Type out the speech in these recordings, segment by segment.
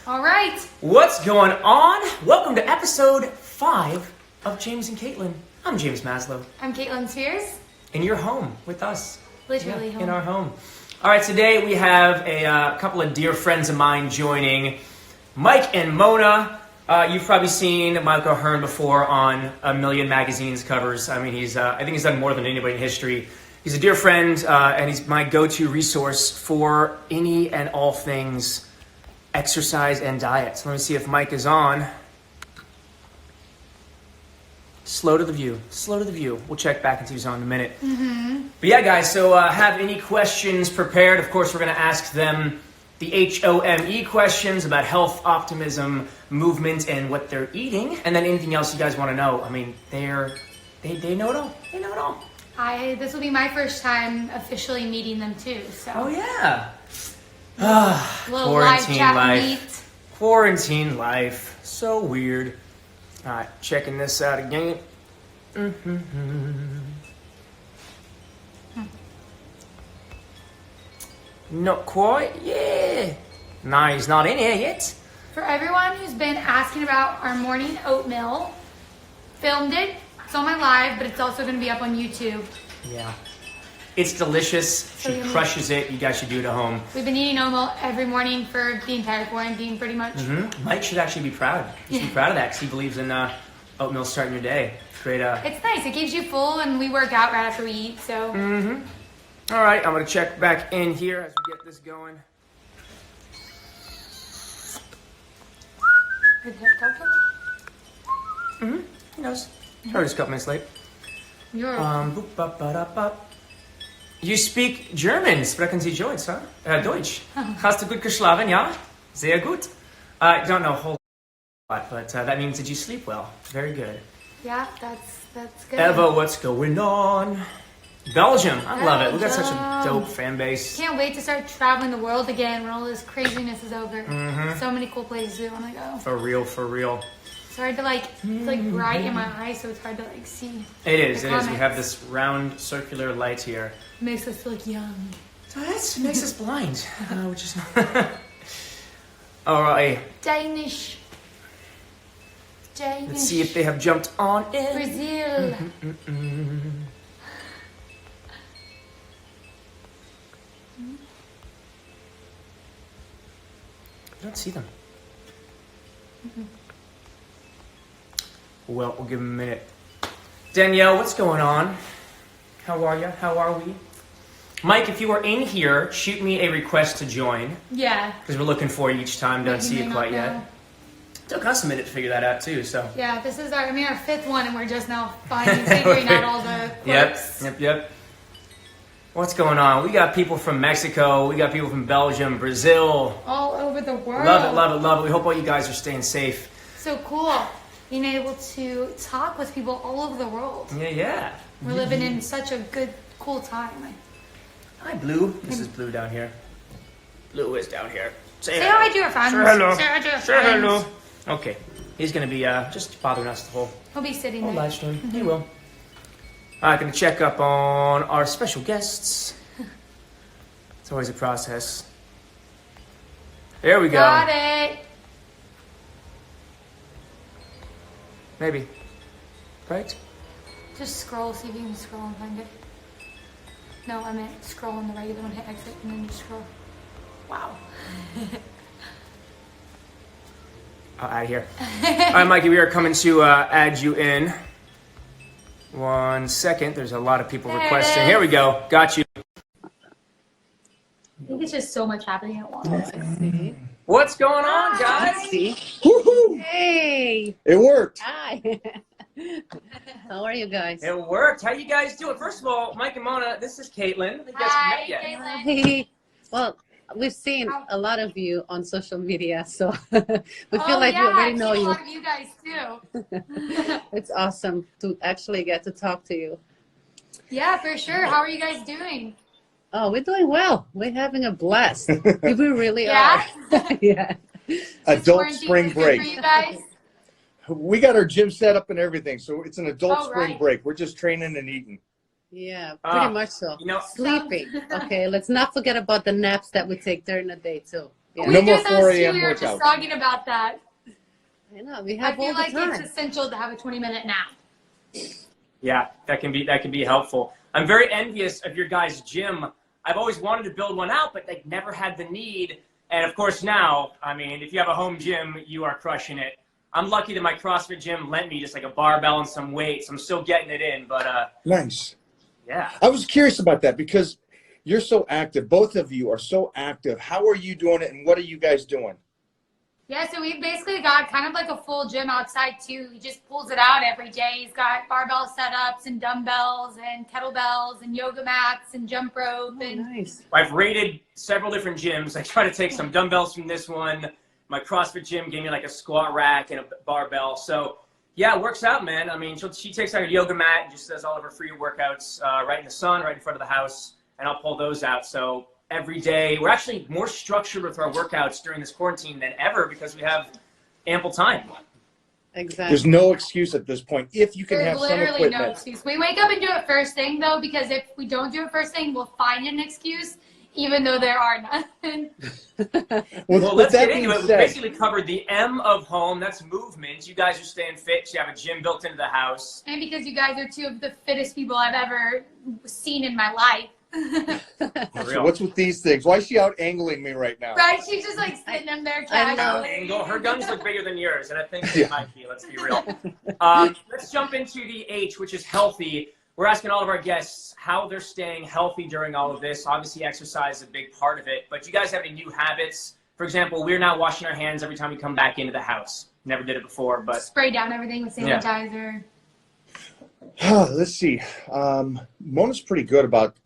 All right. What's going on? Welcome to episode 5 of James and Caitlin. I'm James Maslow. I'm Caitlin Spears. And you're home with us. Literally home. In our home. All right, today we have a couple of dear friends of mine joining. Mike and Mona. You've probably seen Mike O'Hearn before on a million magazines covers. I mean, I think he's done more than anybody in history. He's a dear friend, and he's my go-to resource for any and all things exercise and diet. So let me see if Mike is on. Slow to the view. Slow to the view. We'll check back and see who's on in a minute. But yeah, guys, so have any questions prepared? Of course, we're going to ask them the HOME questions about health, optimism, movement, and what they're eating. And then anything else you guys want to know. I mean, they know it all. They know it all. This will be my first time officially meeting them too. So. Oh, yeah. Little live chat life. meet. Quarantine life. So weird. All right, checking this out again. Not quite. Yeah. No, he's not in here yet. For everyone who's been asking about our morning oatmeal, filmed it. It's on my live, but it's also going to be up on YouTube. Yeah. It's delicious. She crushes it. You guys should do it at home. We've been eating oatmeal every morning for the entire quarantine, pretty much. Mike should actually be proud. He should be proud of that because he believes in oatmeal starting your day. Great. It's nice. It keeps you full, and we work out right after we eat. So. All right, I'm going to check back in here as we get this going. He knows. Sorry, just a couple minutes late. You speak German, sprechen Sie Deutsch, huh? Deutsch. Hast du gut geschlafen, ja? Sehr gut. I don't know a whole lot, but that means did you sleep well? Very good. Yeah, that's good. Eva, what's going on? Belgium, I love it. We got such a dope fan base. Can't wait to start traveling the world again when all this craziness is over. So many cool places we want to go. For real, for real. It's hard to it's bright in my eyes, so it's hard to see. It is. We have this round circular light here. Makes us look young. It makes us blind, which is not. All right. Danish. Let's see if they have jumped on in. Brazil. I don't see them. Well, we'll give them a minute. Danielle, what's going on? How are you? How are we? Mike, if you are in here, shoot me a request to join. Yeah. Because we're looking for you each time. Don't see you quite yet. It took us a minute to figure that out too. So. Yeah, this is our 5th one, and we're just now figuring out all the quirks. Yep. What's going on? We got people from Mexico. We got people from Belgium, Brazil. All over the world. Love it. We hope all you guys are staying safe. So cool. Being able to talk with people all over the world. Yeah. We're living in such a good, cool time. Hi, Blue. This is Blue down here. Blue is down here. Say hi to your friends. Say hello. Say hi to your Say friends. hello. Okay. He's going to be just bothering us the whole He'll be sitting there. live stream. He will. I'm going to check up on our special guests. It's always a process. There we go. Got it. Maybe. Right? Just scroll, see if you can scroll and find it. No, I meant scroll on the regular one, hit exit, and then just scroll. Wow. I'll add here. All right, Mikey, we are coming to add you in. 1 second. There's a lot of people requesting. Here we go. Got you. I think it's just so much happening at once. What's going on, guys? Woohoo! Hey! It worked. Hi! How are you guys? It worked. How you guys doing? First of all, Mike and Mona, this is Caitlin. You guys Hi, met yet. Caitlin. Well, we've seen a lot of you on social media, so we feel like we already know A you. lot of you guys too. It's awesome to actually get to talk to you. Yeah, for sure. How are you guys doing? Oh, we're doing well. We're having a blast. We really Yeah? are. Yeah. Adult Quarantine spring was good break. For you guys? We got our gym set up and everything, so it's an adult Oh, spring right. break. We're just training and eating. Yeah, pretty much so. You know, Sleeping. Okay, let's not forget about the naps that we take during the day too. Yeah. We No did more those 4 too. a.m. We were just workouts. talking about that. I know, we I have all feel the like time. it's essential to have a 20-minute nap. Yeah, that can be helpful. I'm very envious of your guys' gym. I've always wanted to build one out, but like never had the need. And of course now, I mean, if you have a home gym, you are crushing it. I'm lucky that my CrossFit gym lent me just like a barbell and some weights. I'm still getting it in, but Nice. yeah. I was curious about that because you're so active. Both of you are so active. How are you doing it, and what are you guys doing? Yeah, so we've basically got kind of like a full gym outside too. He just pulls it out every day. He's got barbell setups and dumbbells and kettlebells and yoga mats and jump rope. Oh, And nice. I've rated several different gyms. I try to take some dumbbells from this one. My CrossFit gym gave me like a squat rack and a barbell. So yeah, it works out, man. I mean, she takes out her yoga mat and just does all of her free workouts right in the sun, right in front of the house, and I'll pull those out. So every day, we're actually more structured with our workouts during this quarantine than ever because we have ample time. Exactly. There's no excuse at this point if you can there's have some literally no equipment. excuse. We wake up and do it first thing though, because if we don't do it first thing, we'll find an excuse, even though there are none. Well, let's that get into being it. We said, basically covered the M of home. That's movement. You guys are staying fit. You have a gym built into the house. And because you guys are two of the fittest people I've ever seen in my life. For so real. what's with these things? Why is she out angling me right now? Right? She's just like sitting in there I know. casually. Angle. Her guns look bigger than yours, and I think Yeah. they might be. Let's be real. Let's jump into the H, which is healthy. We're asking all of our guests how they're staying healthy during all of this. Obviously, exercise is a big part of it. But do you guys have any new habits? For example, we're now washing our hands every time we come back into the house. Never did it before, but Spray down everything with sanitizer. Let's see. Mona's pretty good about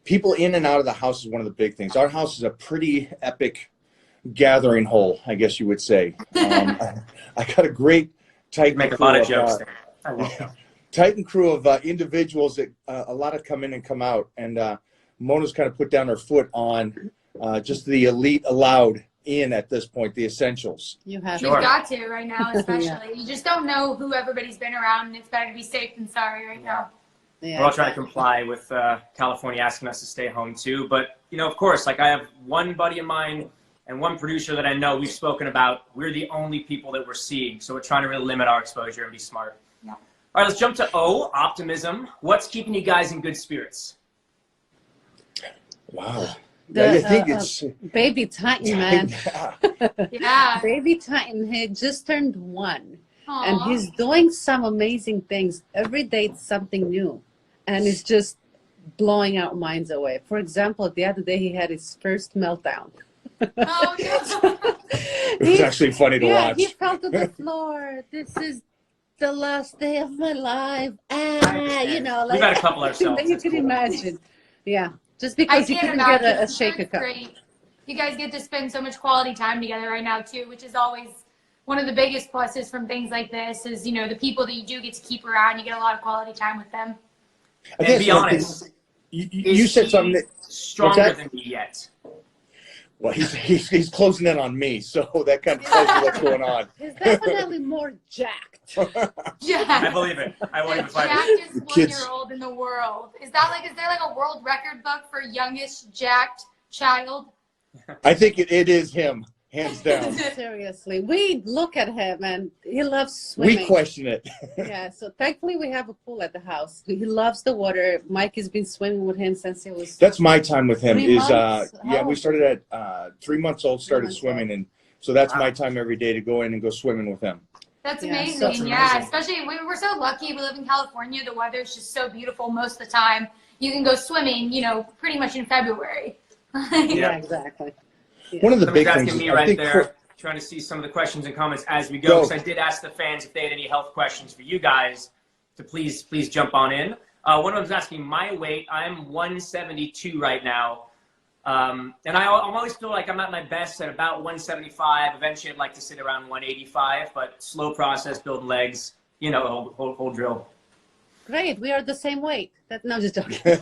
people in and out of the house is one of the big things. Our house is a pretty epic gathering hole, I guess you would say. I got a great tight make a crew lot of of, jokes there. I love that. tight crew of individuals that a lot of come in and come out. And Mona's kind of put down her foot on just the elite allowed in at this point, the essentials. You have Sure. You've got to right now, especially. Yeah. You just don't know who everybody's been around, and it's better to be safe than sorry right now. Yeah, We're all trying to comply with California asking us to stay home too. But, you know, of course, like I have one buddy of mine and one producer that I know we've spoken about. We're the only people that we're seeing. So we're trying to really limit our exposure and be smart. Yeah. All right, let's jump to O, optimism. What's keeping you guys in good spirits? Wow. The, I think it's Baby Titan, man. Yeah. Yeah. Baby Titan, he just turned 1. Aw. And he's doing some amazing things. Every day it's something new. And it's just blowing our minds away. For example, the other day he had his first meltdown. Oh, no. It's actually funny to Yeah, watch. he fell to the floor. This is the last day of my life. You know, like We've had a couple ourselves. you It's can cool. imagine. Yeah, just I because you can't couldn't get imagine. a shaker It's cup. great. You guys get to spend so much quality time together right now, too, which is always one of the biggest pluses from things like this is, you know, the people that you do get to keep around, you get a lot of quality time with them. I And think be that's one thing. honest, You is said he something that, stronger that? than me yet. well, he's closing in on me, so that kind of tells you what's going on. He's definitely more jacked. I Yeah. believe it. I won't even fight it. Jackest Kids. 1-year-old in the world. Is there like a world record book for youngest jacked child? I think it is him, hands down. Seriously, we look at him and he loves swimming. We question it. Yeah, so thankfully we have a pool at the house. He loves the water. Mike has been swimming with him since he was. That's my time with him. 3 Is months? yeah, Oh. we started at 3 months old, started 3 months swimming, old. and so that's Wow. my time every day to go in and go swimming with him. That's Yeah, amazing. so- That's Yeah, amazing. especially we're so lucky. We live in California. The weather's just so beautiful most of the time. You can go swimming, you know, pretty much in February. Yeah, exactly. One of the Somebody's big things asking me I right think there, trying to see some of the questions and comments as we go. Go. Because I did ask the fans if they had any health questions for you guys to please jump on in. One of them is asking my weight. I'm 172 right now. And I always feel like I'm at my best at about 175. Eventually, I'd like to sit around 185, but slow process, build legs, you know, whole drill. Great, we are the same weight. No, just joking. You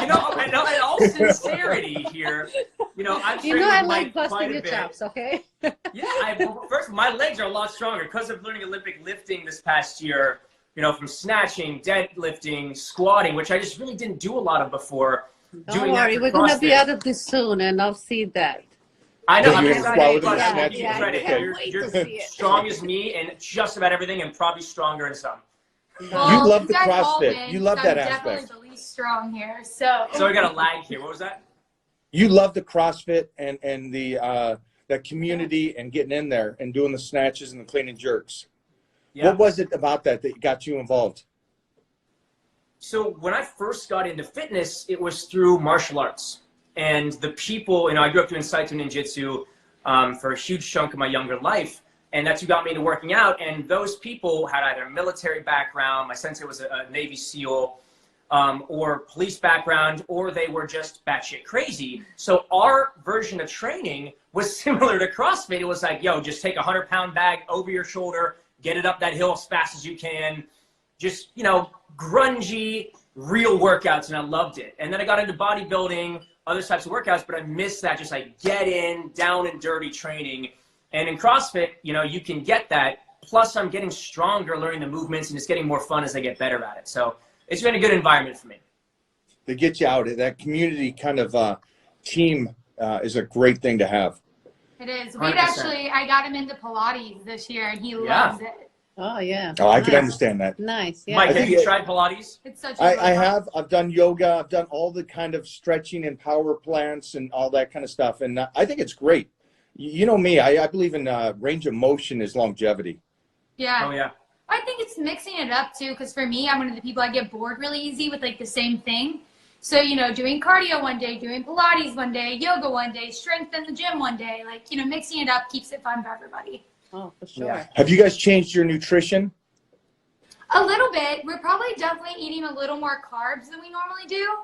know, in all sincerity here, you know, I'm You know I training like Mike quite busting a your bit. chops, okay? Yeah, first, my legs are a lot stronger because of learning Olympic lifting this past year, you know, from snatching, deadlifting, squatting, which I just really didn't do a lot of before. Don't worry, we're going to be out of this soon and I'll see that. I know. That I'm you excited, squat with but him I and will snatch give you it. credit. can't You're, wait you're to see it. strong as me in just about everything and probably stronger in some. Well, You love the guys all CrossFit. win, You love so that I'm definitely aspect. the least strong here. So So I got a lag here. What was that? You love the CrossFit and the that community and getting in there and doing the snatches and the clean and jerks. Yeah. What was it about that got you involved? So when I first got into fitness, it was through martial arts. And the people, I grew up doing Saito Ninjutsu for a huge chunk of my younger life. And that's who got me into working out. And those people had either a military background, my sensei was a Navy SEAL, or police background, or they were just batshit crazy. So our version of training was similar to CrossFit. It was like, yo, just take a 100-pound bag over your shoulder, get it up that hill as fast as you can. Just, grungy, real workouts, and I loved it. And then I got into bodybuilding, other types of workouts, but I missed that, just like get in, down and dirty training. And in CrossFit, you can get that. Plus, I'm getting stronger, learning the movements, and it's getting more fun as I get better at it. So it's been a good environment for me. To get you out, that community kind of team is a great thing to have. it is. 100%. I got him into Pilates this year, and he loves it. Oh, yeah. Oh, I can Nice. understand that. Nice, yeah. Mike, I have think you tried Pilates? It's such a I have. I've done yoga. I've done all the kind of stretching and power plants and all that kind of stuff. And I think it's great. You know me, I believe in range of motion is longevity. Yeah. Oh, yeah. I think it's mixing it up too, because for me, I'm one of the people I get bored really easy with like the same thing. So, doing cardio one day, doing Pilates one day, yoga one day, strength in the gym one day, mixing it up keeps it fun for everybody. Oh, for sure. Yeah. Have you guys changed your nutrition? A little bit. We're probably definitely eating a little more carbs than we normally do,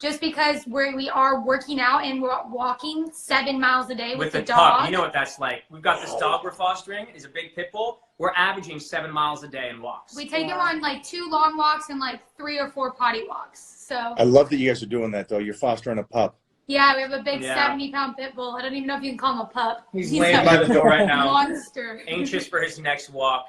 just because we are working out and we're walking 7 miles a day with the pup. dog. You know what that's like. We've got this dog we're fostering. He's a big pit bull. We're averaging 7 miles a day in walks. We take him on 2 long walks and 3 or 4 potty walks. So I love that you guys are doing that, though. You're fostering a pup. yeah, we have a big Yeah. 70-pound pit bull. I don't even know if you can call him a pup. He's laying by the door right now. Monster. Anxious for his next walk.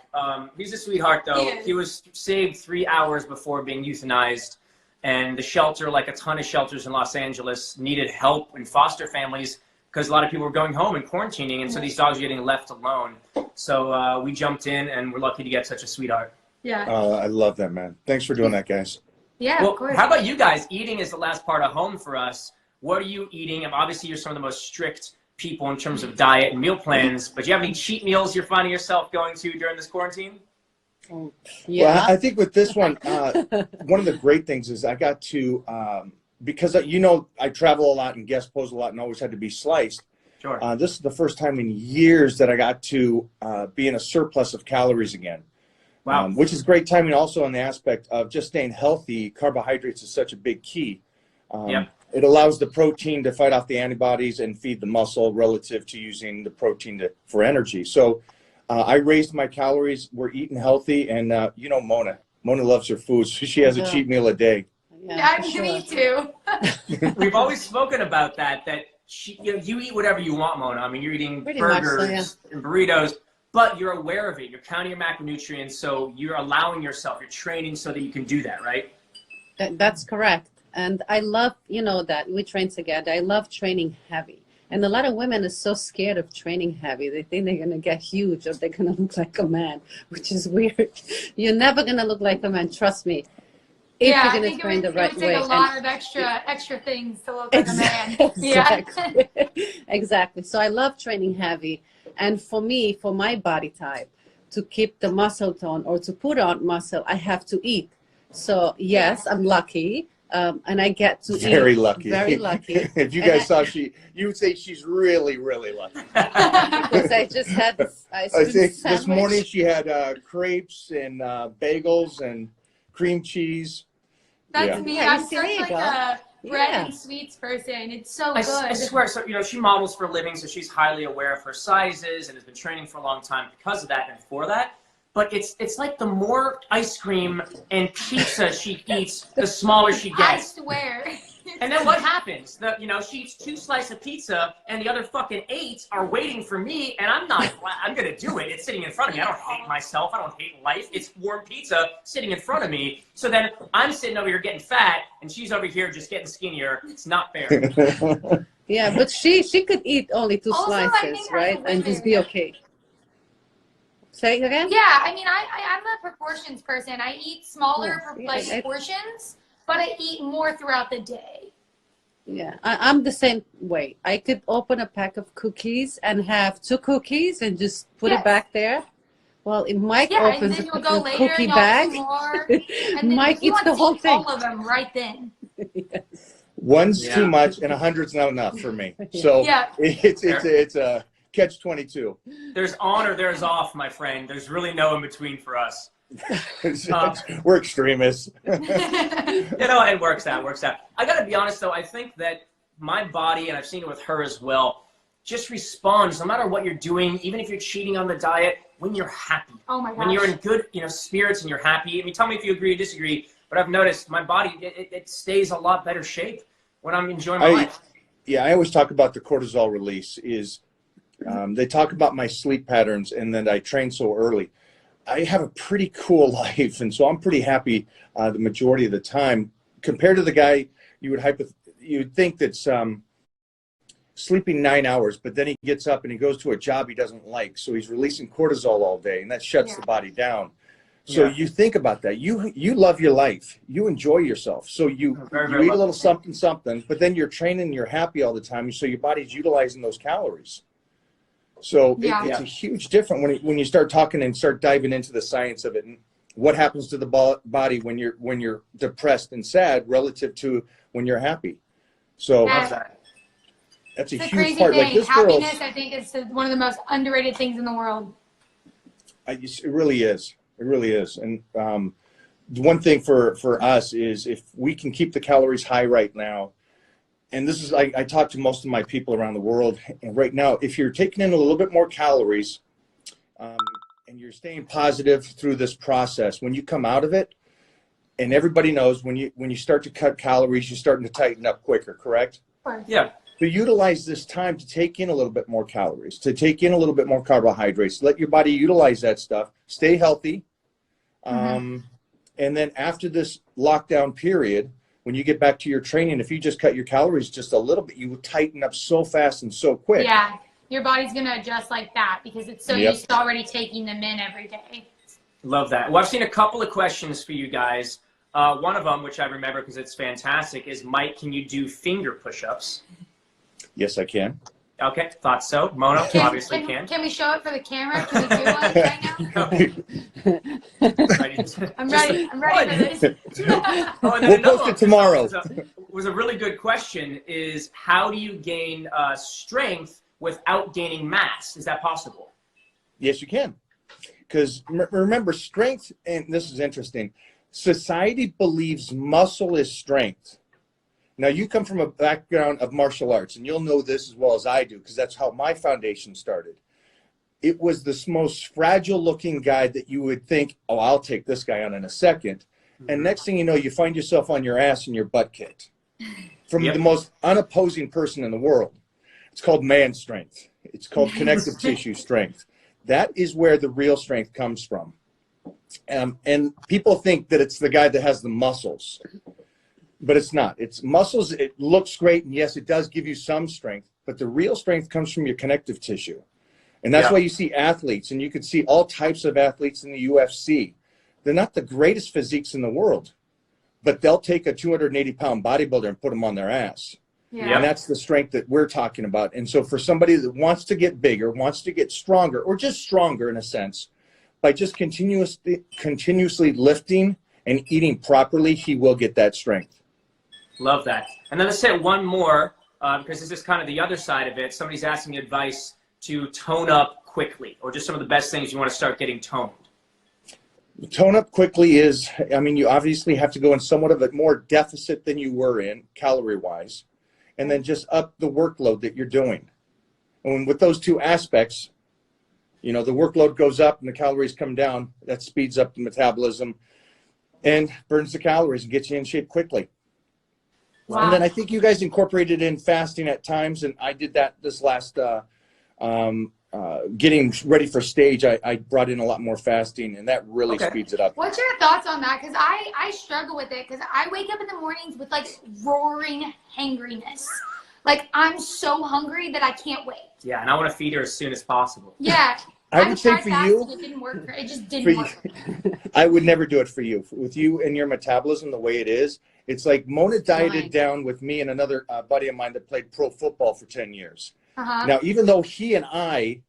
He's a sweetheart, though. He is. He was saved 3 hours before being euthanized. And the shelter, like a ton of shelters in Los Angeles, needed help in foster families because a lot of people were going home and quarantining. And so these dogs were getting left alone. So we jumped in, and we're lucky to get such a sweetheart. Yeah. I love that, man. Thanks for doing that, guys. Yeah, Well, of course. how about you guys? Eating is the last part of home for us. What are you eating? And obviously, you're some of the most strict people in terms of diet and meal plans. But do you have any cheat meals you're finding yourself going to during this quarantine? Yeah. Well, I think with this one, one of the great things is I got to, because I travel a lot and guest pose a lot and always had to be sliced. Sure. This is the first time in years that I got to be in a surplus of calories again. Wow. Which is great timing also on the aspect of just staying healthy. Carbohydrates is such a big key. Yep. It allows the protein to fight off the antibodies and feed the muscle relative to using the protein for energy. So I raised my calories. We're eating healthy. And, Mona loves her food. So she has a cheat meal a day. Yeah, for sure. me too. We've always spoken about that you eat whatever you want, Mona. I mean, you're eating Pretty much so, burgers and burritos, but you're aware of it. You're counting your macronutrients, so you're allowing yourself, you're training so that you can do that, right? That's correct. And I love, that we train together. I love training heavy. And a lot of women are so scared of training heavy. They think they're going to get huge or they're going to look like a man, which is weird. You're never going to look like a man, trust me. If Yeah, you're going to train the right it would way. take a lot of extra things to look like a man. Exactly. Yeah. Exactly. So I love training heavy. And for me, for my body type, to keep the muscle tone or to put on muscle, I have to eat. So yes, I'm lucky. And I get to Very eat. lucky. Very lucky. If you guys saw, you would say she's really, really lucky. Because I just had this ice I cream think sandwich. this morning she had crepes and bagels and cream cheese. That's Yeah. me. Yeah, I'm you see, such there you like go. a bread Yeah. and sweets person. It's so I good. swear, so she models for a living, so she's highly aware of her sizes and has been training for a long time because of that and for that. But it's like the more ice cream and pizza she eats, the smaller she I gets. swear. And then what happens? She eats 2 slices of pizza, and the other fucking 8 are waiting for me, and I'm gonna do it. It's sitting in front of me. I don't hate myself. I don't hate life. It's warm pizza sitting in front of me. So then I'm sitting over here getting fat, and she's over here just getting skinnier. It's not fair. Yeah, but she could eat only 2 Also, I slices, think right? And just be okay. Say it again? Yeah, I mean, I'm a proportions person. I eat smaller portions, but I eat more throughout the day. Yeah, I'm the same way. I could open a pack of cookies and have 2 cookies and just put it back there. Well, if Mike opens and then you'll a go later cookie and bag, more, and then Mike eats the whole thing. All of them right then. Yes. One's too much, and 100's not enough for me. So it's a catch-22. There's on or there's off, my friend. There's really no in between for us. We're extremists. It works out. I gotta be honest though, I think that my body, and I've seen it with her as well, just responds no matter what you're doing, even if you're cheating on the diet, when you're happy. Oh my gosh. When you're in good, spirits and you're happy. I mean, tell me if you agree or disagree, but I've noticed my body, it stays a lot better shape when I'm enjoying my life. Yeah, I always talk about the cortisol release they talk about my sleep patterns and that I train so early. I have a pretty cool life, and so I'm pretty happy the majority of the time compared to the guy you would think that's sleeping 9 hours, but then he gets up and he goes to a job he doesn't like, so he's releasing cortisol all day, and that shuts the body down. So you think about that. You love your life. You enjoy yourself. So you eat a little something, but then you're training, you're happy all the time, so your body's utilizing those calories. So it's a huge difference when you start talking and start diving into the science of it and what happens to the body when you're depressed and sad relative to when you're happy. So that's a huge part. Thing. Like this happiness, I think, is one of the most underrated things in the world. It really is. It really is. And the one thing for us is if we can keep the calories high right now. And this is, I talk to most of my people around the world, and right now, if you're taking in a little bit more calories and you're staying positive through this process, when you come out of it, and everybody knows when you start to cut calories, you're starting to tighten up quicker, correct? Yeah. So utilize this time to take in a little bit more calories, to take in a little bit more carbohydrates, let your body utilize that stuff, stay healthy. And then after this lockdown period, when you get back to your training, if you just cut your calories just a little bit, you will tighten up so fast and so quick. Yeah, your body's going to adjust like that because it's so used to already taking them in every day. Love that. Well, I've seen a couple of questions for you guys. One of them, which I remember because it's fantastic, is, Mike, can you do finger push-ups? Yes, I can. Okay, thought so. Mona obviously can. Can we show it for the camera? Can we do one right now? I'm ready. I'm ready for this. We'll post it tomorrow. Was a really good question is, how do you gain strength without gaining mass? Is that possible? Yes, you can. Because remember, strength, and this is interesting, society believes muscle is strength. Now, you come from a background of martial arts, and you'll know this as well as I do, because that's how my foundation started. It was the most fragile-looking guy that you would think, oh, I'll take this guy on in a second. And next thing you know, you find yourself on your ass and your butt kicked from the most unopposing person in the world. It's called man strength. It's called connective tissue strength. That is where the real strength comes from. And people think that it's the guy that has the muscles. But it's not. It's muscles. It looks great, and yes, it does give you some strength, but the real strength comes from your connective tissue. And that's why you see athletes, and you could see all types of athletes in the UFC. They're not the greatest physiques in the world, but they'll take a 280-pound bodybuilder and put them on their ass. Yeah. And that's the strength that we're talking about. And so for somebody that wants to get bigger, wants to get stronger, or just stronger in a sense, by just continuously lifting and eating properly, he will get that strength. Love that. And then let's say one more, because this is kind of the other side of it. Somebody's asking advice to tone up quickly, or just some of the best things you want to start getting toned. Tone up quickly is, I mean, you obviously have to go in somewhat of a more deficit than you were in, calorie-wise, and then just up the workload that you're doing. And with those two aspects, you know, the workload goes up and the calories come down. That speeds up the metabolism and burns the calories and gets you in shape quickly. Wow. And then I think you guys incorporated in fasting at times, and I did that this last getting ready for stage. I brought in a lot more fasting, and that really speeds it up. What's your thoughts on that? Because I struggle with it because I wake up in the mornings with like roaring hangriness. Like I'm so hungry that I can't wait. Yeah, and I want to feed her as soon as possible. Yeah. I would say for you, it didn't work. It just didn't work. I would never do it for you. With you and your metabolism the way it is, it's like Mona dieted down with me and another buddy of mine that played pro football for 10 years. Now, even though he and I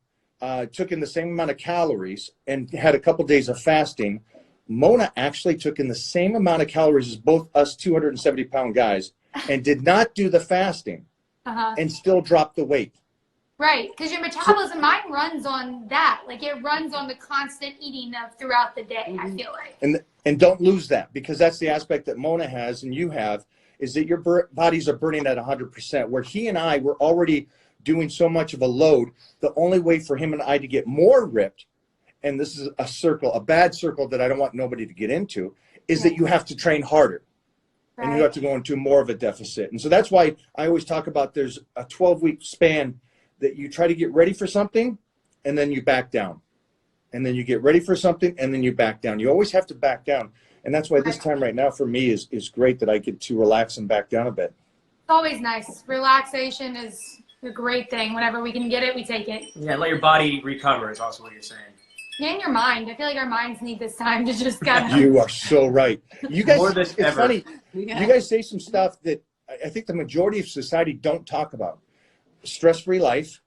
took in the same amount of calories and had a couple days of fasting, Mona actually took in the same amount of calories as both us 270-pound guys and did not do the fasting and still dropped the weight. Right, because your metabolism, mine runs on that. Like it runs on the constant eating of throughout the day, I feel like. And don't lose that, because that's the aspect that Mona has and you have, is that your bodies are burning at 100%, where he and I were already doing so much of a load. The only way for him and I to get more ripped, and this is a circle, a bad circle that I don't want nobody to get into, is that you have to train harder. Right. And you have to go into more of a deficit. And so that's why I always talk about there's a 12-week span that you try to get ready for something and then you back down. And then you get ready for something and then you back down. You always have to back down. And that's why this time right now for me is great, that I get to relax and back down a bit. It's always nice. Relaxation is a great thing. Whenever we can get it, we take it. Yeah, let your body recover is also what you're saying. And your mind. I feel like our minds need this time to just kind of. You are so right. You guys, More than it's ever. funny. Yeah. You guys say some stuff that I think the majority of society don't talk about. Stress-free life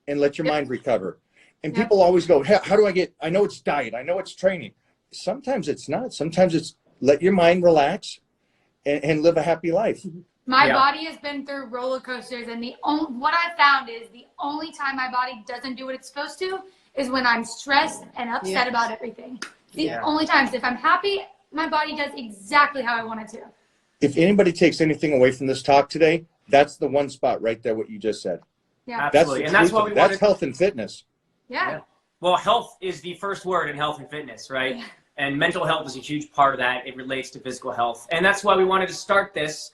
and let your mind recover. And people always go, how do I know it's diet, I know it's training. Sometimes it's not. Sometimes it's let your mind relax and live a happy life. My body has been through roller coasters, and what I found is the only time my body doesn't do what it's supposed to is when I'm stressed and upset about everything. The only times. If I'm happy, my body does exactly how I want it to. If anybody takes anything away from this talk today, that's the one spot right there, what you just said. Yeah, absolutely. And that's what that's health and fitness. Yeah. Well, health is the first word in health and fitness, right? Yeah. And mental health is a huge part of that. It relates to physical health. And that's why we wanted to start this.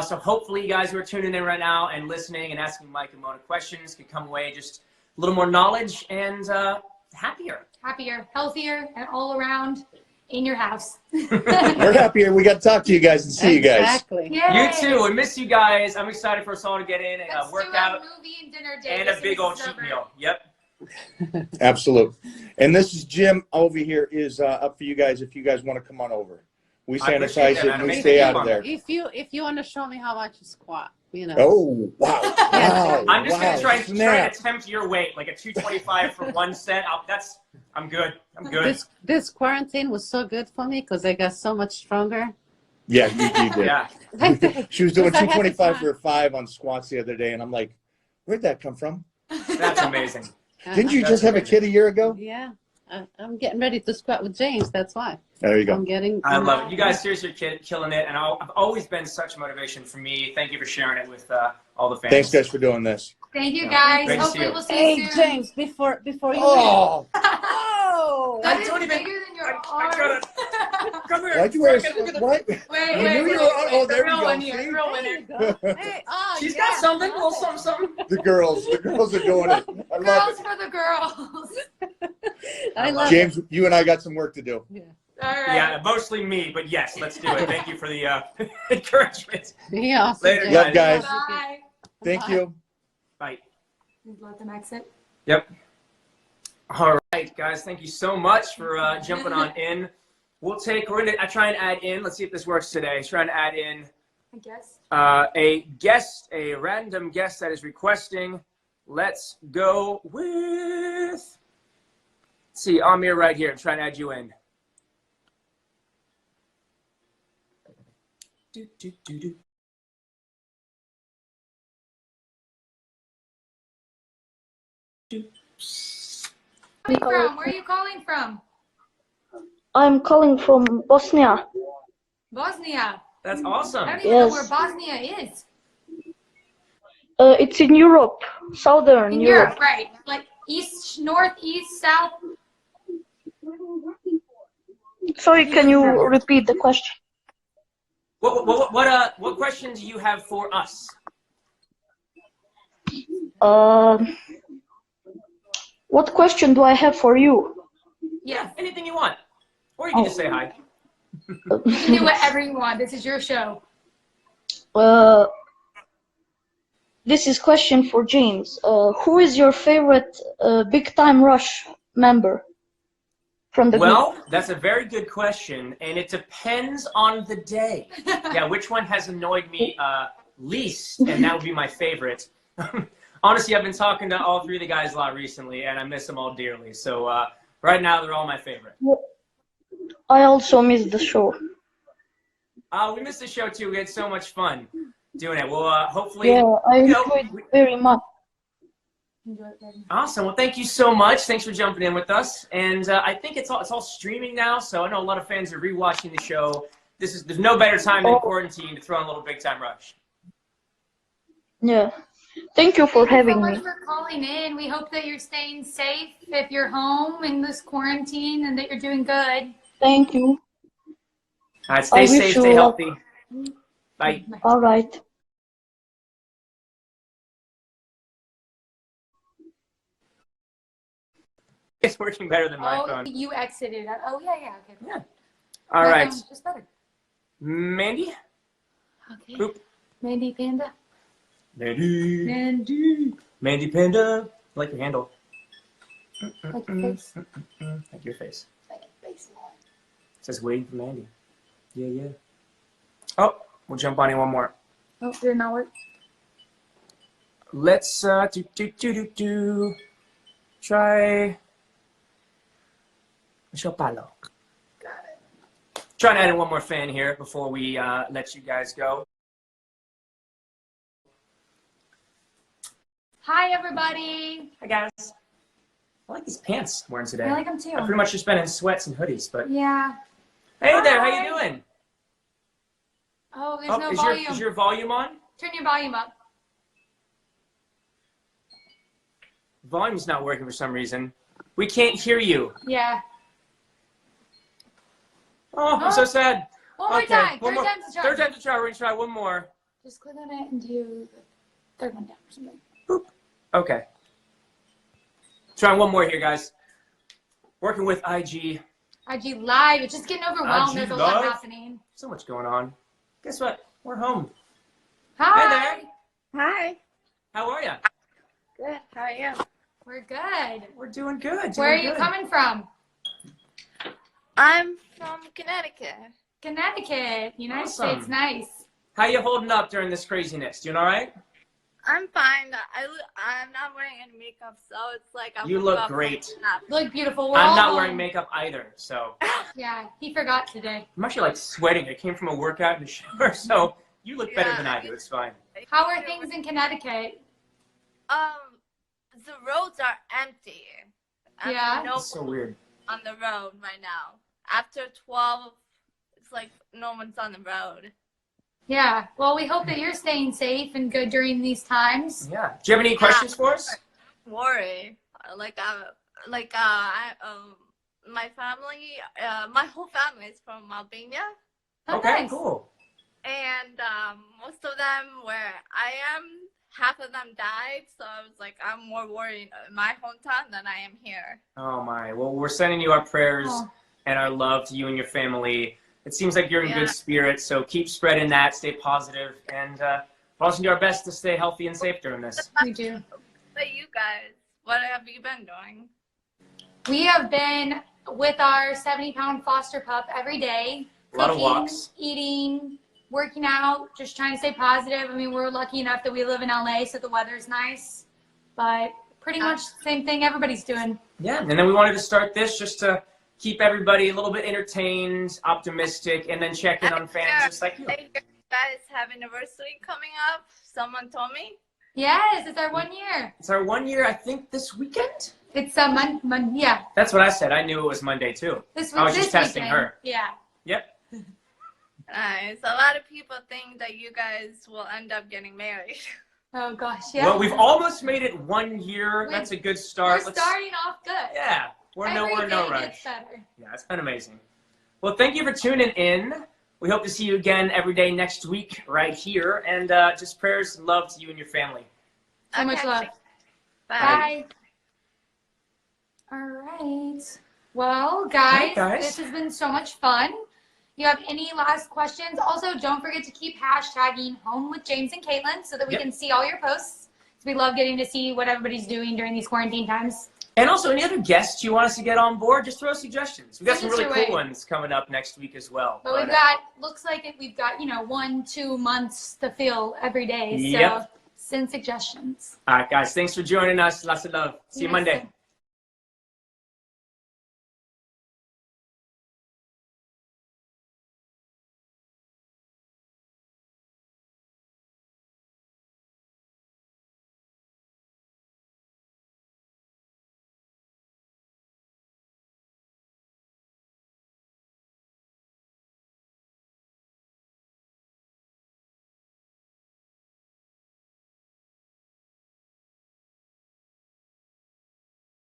So hopefully you guys who are tuning in right now and listening and asking Mike and Mona questions can come away just a little more knowledge and happier. Happier, healthier, and all around in your house. We're happier. We got to talk to you guys and see you guys. Exactly. You too. We miss you guys. I'm excited for us all to get in and Let's workout. do a movie and dinner date. And a big old cheat meal. Yep. Absolute. And this is Jim over here is up for you guys if you guys want to come on over. We sanitize it and we stay out of there. If you want to show me how much you squat, you know. Oh, wow. Wow. I'm just going to try and attempt your weight, like a 225 for one set. I'm good. I'm good. This quarantine was so good for me because I got so much stronger. Yeah, you did. Yeah. She was doing 225 for 5 on squats the other day, and I'm like, where'd that come from? That's amazing. Didn't you just have a kid a year ago? Yeah. I'm getting ready to squat with James. That's why. There you go. I love it. You guys seriously are killing it, and I've always been such motivation for me. Thank you for sharing it with all the fans. Thanks, guys, for doing this. Thank you, guys. Hopefully we'll see you soon. Hey, James, before you Oh! Oh! That is bigger than your arm. Come here. Why'd you wear what? Wait. Oh, there we go. Here. Real winner. Hey, oh, She's got something, a little something. The girls are doing it. I love Girls it. for the girls. I love James, you and I got some work to do. Yeah. All right. Yeah, mostly me, but yes, let's do it. Thank you for the encouragement. Yeah. Later, Love, guys. Bye. Thank you. Bye. Let them exit. Yep. All right, guys. Thank you so much for jumping on in. We're going to try and add in. Let's see if this works today. Trying to add in a random guest that is requesting. Let's go with, let's see, Amir right here. I'm trying to add you in. Where are you calling from? I'm calling from Bosnia. Bosnia. That's awesome. I don't even know where Bosnia is. It's in Europe, southern In Europe. Europe, right? Like east, north, east, south. Sorry, can you repeat the question? What question do you have for us? What question do I have for you? Yeah, anything you want. Or you can just say hi. You can do whatever you want. This is your show. This is question for James. Who is your favorite Big Time Rush member from the group? Well, that's a very good question, and it depends on the day. Yeah, which one has annoyed me least, and that would be my favorite. Honestly, I've been talking to all three of the guys a lot recently, and I miss them all dearly. So right now, they're all my favorite. I also missed the show. We missed the show too. We had so much fun doing it. Well, hopefully, Yeah, I enjoyed it very much. Awesome. Well, thank you so much. Thanks for jumping in with us. And I think it's all streaming now, so I know a lot of fans are rewatching the show. There's no better time than quarantine to throw in a little Big Time Rush. Yeah. Thank you for having me. Thank you so much for calling in. We hope that you're staying safe if you're home in this quarantine and that you're doing good. Thank you. All right, stay safe, stay healthy. Bye. All right. It's working better than my Oh, phone. you exited. Oh, yeah, okay. Yeah. All right. Just better. Mandy? Okay. Boop. Mandy Panda. Mandy. Mandy Panda. I like your handle. Like your face. Like your face. Like your face. It says waiting for Mandy. Yeah, yeah. Oh, we'll jump on in one more. Oh, did not work. Let's try Michelle Palo. Got it. Trying to add in one more fan here before we let you guys go. Hi, everybody. Hi, guys. I like these pants I'm wearing today. I like them too. I've pretty much just been in sweats and hoodies, but Yeah. hey Hi. there, how you doing? Oh, there's no is volume. is your volume on? Turn your volume up. Volume's not working for some reason. We can't hear you. Yeah. Oh, I'm so sad. One more time. One Third more. time's a charm. Third time's a charm. We're gonna try one more. Just click on it and do the third one down or something. Boop. Okay. Trying one more here, guys. Working with IG. IG Live. It's just getting overwhelmed. IG There's a lot Live? happening. So much going on. Guess what? We're home. Hi. Hey there. Hi. How are you? Good. How are you? We're good. We're doing good. Where are you coming from? I'm from Connecticut. Connecticut. United Awesome. States. Nice. How you holding up during this craziness? Doing all right? I'm fine. I'm not wearing any makeup, so it's like I You woke look up great. and nap. Look beautiful. We're I'm all not home. wearing makeup either, so Yeah, he forgot today. I'm actually like sweating. I came from a workout in the shower, so you look better than I do. It's fine. How are things in Connecticut? The roads are empty. Yeah? No It's so weird. on the road right now. After 12, it's like no one's on the road. Yeah. Well, we hope that you're staying safe and good during these times. Yeah. Do you have any questions for us? Worry. My family, my whole family is from Albania. Oh, Okay, nice. cool. And most of them where I am, half of them died. So I was like, I'm more worried in my hometown than I am here. Oh my. Well, we're sending you our prayers Oh. and our love to you and your family. It seems like you're in Yeah. good spirits, so keep spreading that, stay positive, and we're also do our best to stay healthy and safe during this. We do. But you guys, what have you been doing? We have been with our 70-pound foster pup every day. A lot of Cooking, walks. eating, working out, just trying to stay positive. I mean, we're lucky enough that we live in LA, so the weather's nice. But pretty much the same thing everybody's doing. Yeah, and then we wanted to start this just to keep everybody a little bit entertained, optimistic, and then check in on fans just like you. I hear you guys have anniversary coming up. Someone told me. Yes, it's our 1 year. It's our 1 year, I think, this weekend? It's a yeah. That's what I said. I knew it was Monday, too. I was just testing her. Yeah. Yep. Nice. A lot of people think that you guys will end up getting married. Oh gosh, yeah. Well, we've almost made it 1 year. That's a good start. We're starting off good. Yeah. We're Every no day rush. gets better. Yeah, it's been amazing. Well, thank you for tuning in. We hope to see you again every day next week right here. And just prayers and love to you and your family. So much love. Bye. All right. Well, guys, guys. this has been so much fun. You have any last questions? Also, don't forget to keep hashtagging Home with James and Caitlin so that we can see all your posts. We love getting to see what everybody's doing during these quarantine times. And also, any other guests you want us to get on board, just throw suggestions. We've got some really cool ones coming up next week as well. But we've got, looks like we've got, 1-2 months to fill every day. So send suggestions. All right, guys. Thanks for joining us. Lots of love. See you Monday.